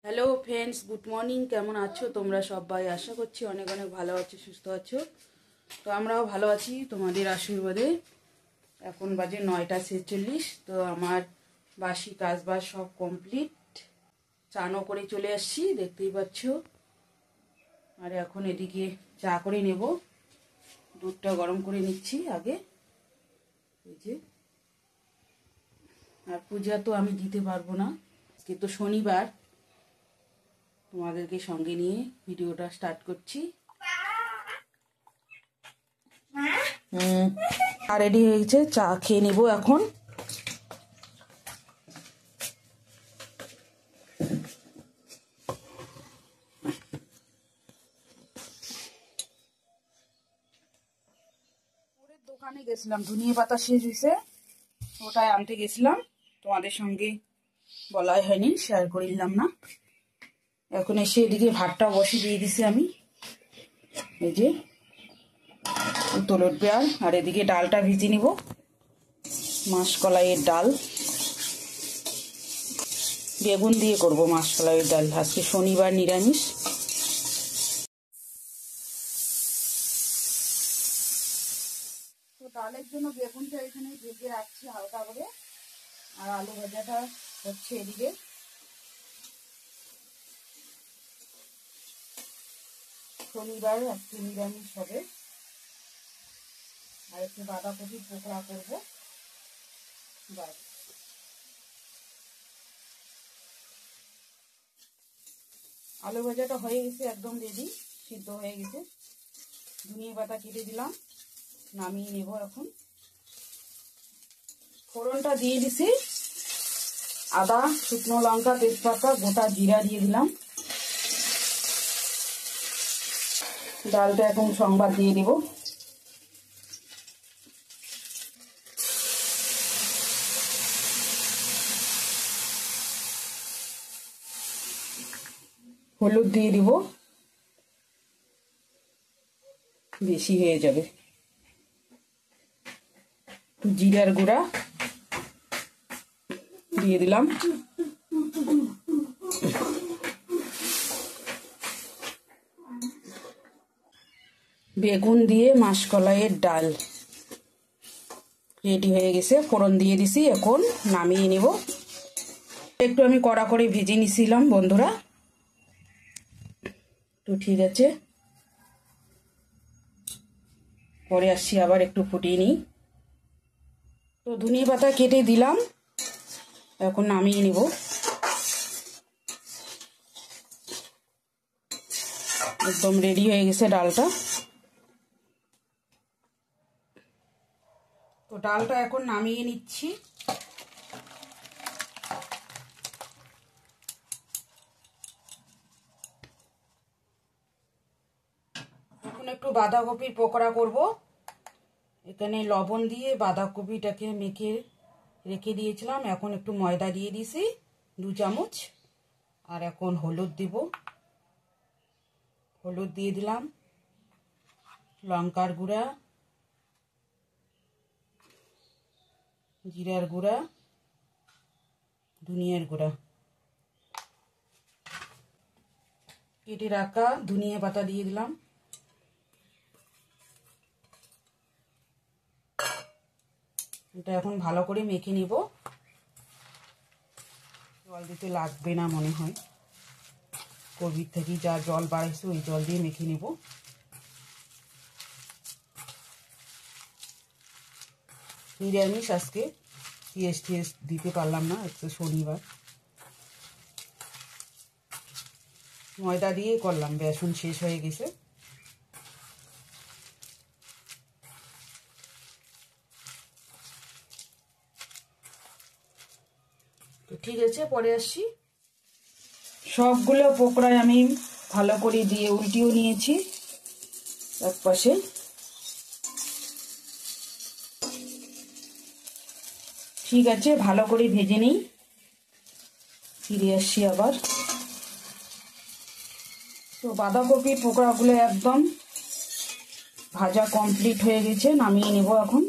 Hello friends, good morning. কেমন আছো তোমরা সবাই? আশা করছি অনেক অনেক ভালো আছো, সুস্থ আছো। তো আমরাও ভালো আছি তোমাদের আশীর্বাদে। এখন বাজে 9টা 46। তো আমার বাসি কাজবাজ সব কমপ্লিট। চানও করে চলে আসছি, দেখতেই পাচ্ছ। আর এখন এদিকে চা করে নেব। দুধটা গরম করে নিচ্ছি আগে, এই যে। আর পূজা তো আমি দিতে পারবো না, আজকে তো শনিবার। তোমাদেরকে সঙ্গে নিয়ে ভিডিওটা স্টার্ট করছি। চা রেডি হয়ে গেছে, চা খেয়ে নেবো এখন। দোকানে গেছিলাম, ধনিয়া পাতা শেষ হয়েছে, ওটাই আনতে গেছিলাম। তোমাদের সঙ্গে বলাই হয়নি, শেয়ার করিলাম না। এখন এসে এদিকে ভাতটা বসিয়ে দিয়ে দিছি আমি, এই যে তোলট পেয়ার। আর এদিকে ডালটা ভিজিয়ে নিব, মাসকলাইয়ের ডাল, বেগুন দিয়ে করব মাসকলাইয়ের ডাল। আজকে শনিবার, নিরামিষ। তো ডালের জন্য বেগুনটা এখানে ভেজে রাখছি হালকা করে, আর আলু ভাজাটা হচ্ছে এদিকে। শনিবার আজকে নিরামিষ হবে। আর একটু বাঁধাকপি পোকড়া করবো, বাস। আলু ভাজাটা হয়ে গেছে, একদম রেডি, সিদ্ধ হয়ে গেছে। ধনিয়া পাতা কেটে দিলাম, নামিয়ে নেব এখন। ফোড়নটা দিয়ে দিছি, আদা, শুকনো লঙ্কা, তেজপাতা, গোটা জিরা দিয়ে দিলাম। ডালটা এখন সংবাদ দিয়ে দেব। হলুদ দিয়ে দিব, বেশি হয়ে যাবে। জিরার গুঁড়া দিয়ে দিলাম। বেগুন দিয়ে মাসকলাইয়ের ডাল রেডি হয়ে গেছে। ফোড়ন দিয়ে দিছি, এখন নামিয়ে নেব। একটু আমি কড়া করে ভেজে নিছিলাম বন্ধুরা, তো ঠিক আছে, পরে আসছি আবার একটু ফুটিয়ে নিই। তো ধনিয়া পাতা কেটে দিলাম, এখন নামিয়ে নেব। একদম রেডি হয়ে গেছে ডালটা। তো ডালটা এখন নামিয়ে নিচ্ছি। এখন একটু বাঁধাকপির পকোড়া করব। এখানে লবণ দিয়ে বাঁধাকপিটাকে মেখে রেখে দিয়েছিলাম, এখন একটু ময়দা দিয়ে দিয়েছি 2 চামচ। আর এখন হলুদ দিব, হলুদ দিয়ে দিলাম, লঙ্কার গুঁড়া, জিরার গুঁড়া, ধনিয়ার গুঁড়া, কেটে রাখা ধনিয়া পাতা দিয়ে দিলাম। এটা এখন ভালো করে মেখে নিব। জল দিতে লাগবে না মনে হয়, কবির থেকে যা জল বাড়াইছে ওই জল দিয়ে মেখে নেব। নিরামিষ আজকে, পেঁয়াজ টিয়াজ দিতে পারলাম না, আজকে শনিবার। ময়দা দিয়ে করলাম, বেসন শেষ হয়ে গেছে। তো ঠিক আছে, পরে আসছি। সবগুলো পকোড়ায় আমি ভালো করে দিয়ে উল্টিয়ে নিয়েছি এক পাশে। ঠিক আছে, ভালো করে ভেজে নিই, ফিরে আসছি আবার। তো বাঁধাকপির পকোড়াগুলো একদম ভাজা কমপ্লিট হয়ে গেছে, নামিয়ে নেব এখন।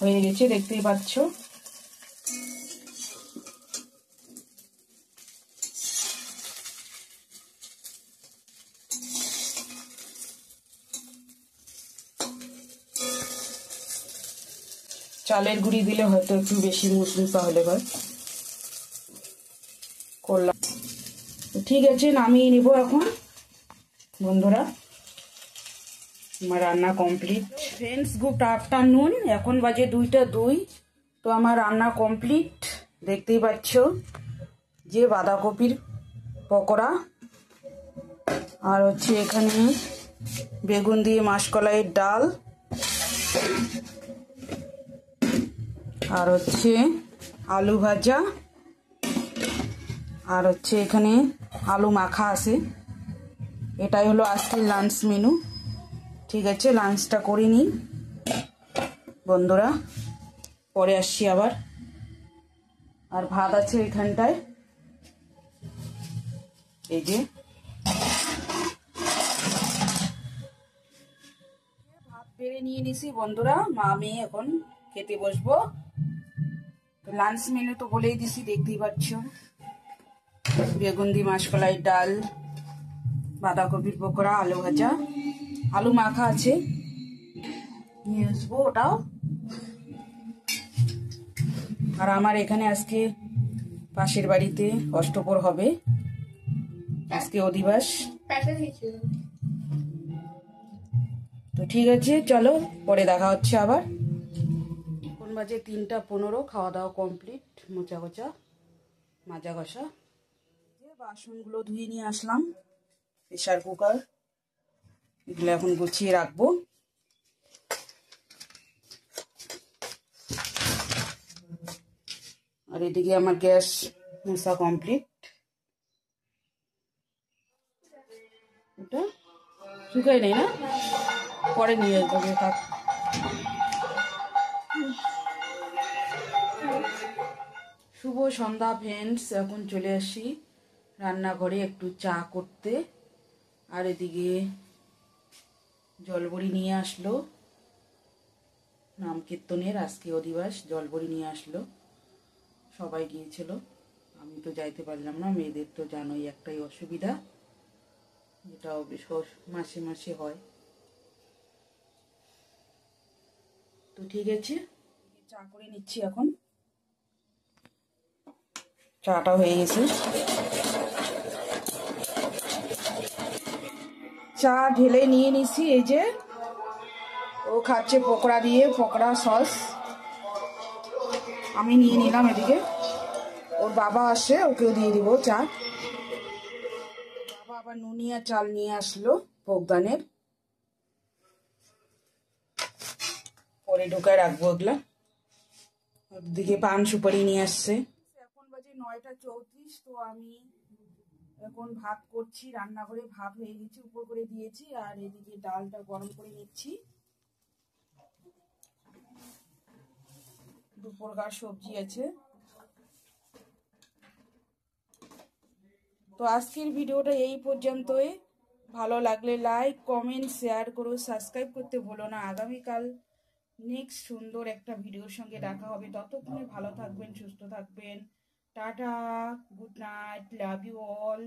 হয়ে গেছে, দেখতেই পাচ্ছ। চালের গুঁড়ি দিলে হয়তো একটু বেশি মুসমুসা হলে হয়। করলাম, ঠিক আছে, নামিয়ে নিব এখন। বন্ধুরা, আমার রান্না কমপ্লিট। Friends, good afternoon. এখন বাজে 2টা 2। তো আমার রান্না কমপ্লিট। দেখতেই পাচ্ছ যে বাঁধাকপির পকোড়া, আর হচ্ছে এখানে বেগুন দিয়ে মাসকলাইয়ের ডাল, আর হচ্ছে আলু ভাজা, আর হচ্ছে এখানে আলু মাখা আছে। এটাই হলো আজকের লাঞ্চ মেনু। ঠিক আছে, লাঞ্চটা করে নিই বন্ধুরা, পরে আসছি আবার। আর ভাত আছে এখানটায়, এই যে ভাত বেড়ে নিয়ে নিছি বন্ধুরা। মা মেয়ে এখন খেতে বসবো। লাঞ্চ মেনু তো বলেই দিছি, দেখতেই পাচ্ছ। বেগুন দিয়ে মাসকলাই ডাল, বাঁধাকপির পকোড়া, আলু ভাজা, আলু মাখা আছে, নিয়ে আসবো ওটাও। আর আমার এখানে আজকে পাশের বাড়িতে অষ্টপ্রহর হবে, আজকে অধিবাস। তো ঠিক আছে, চলো পরে দেখা হচ্ছে আবার। এখন বাজে 3টা 15। খাওয়া দাওয়া কমপ্লিট, মোচা গোচা মাজা ঘষা। বাসনগুলো ধুয়ে নিয়ে আসলাম, প্রেসার কুকার, এগুলো এখন গুছিয়ে রাখবো। আর এদিকে আমার গ্যাস মোছা কমপ্লিট। ওটা শুকাই নেই না, পরে নিয়ে যাবে। শুভ সন্ধ্যা ফ্রেন্ডস, এখন চলে আসি রান্নাঘরে একটু চা করতে। আর এদিকে জলবড়ি নিয়ে আসলো, নাম কীর্তনের আজকে অধিবাস, জলবড়ি নিয়ে আসলো। সবাই গিয়েছিল, আমি তো যাইতে পারলাম না। মেয়েদের তো জানোই একটাই অসুবিধা, যেটা অবশ্য মাসে মাসে হয়। তো ঠিক আছে, চা করে নিচ্ছি এখন। চাটা হয়ে গেছে, চা ঢেলে নিয়ে নিছি। এই যে ও খাচ্ছে পকোড়া দিয়ে, পকোড়া সস। আমি নিয়ে নিলাম এদিকে। ওর বাবা আসে, ওকেও দিয়ে দিব চা। বাবা আবার নুনিয়া চাল নিয়ে আসলো ভোগদানের, পরে ঢুকায় রাখবো ওগুলা। ওদিকে পান সুপারি নিয়ে আসছে। এখন বাজে 9টা 34। তো আমি এখন ভাত করছি, রান্নাঘরে ভাত হয়ে গেছে, উপর করে দিয়েছি। আর এদিকে ডালটা গরম করে নিচ্ছি। দুপুরকার সবজি আছে। তো আজকের ভিডিওটা এই পর্যন্তই। ভালো লাগলে লাইক, কমেন্ট, শেয়ার করো, সাবস্ক্রাইব করতে ভুলো না। আগামীকাল নেক্সট সুন্দর একটা ভিডিওর সঙ্গে দেখা হবে। ততক্ষণে ভালো থাকবেন, সুস্থ থাকবেন। Tata, good night, love you all.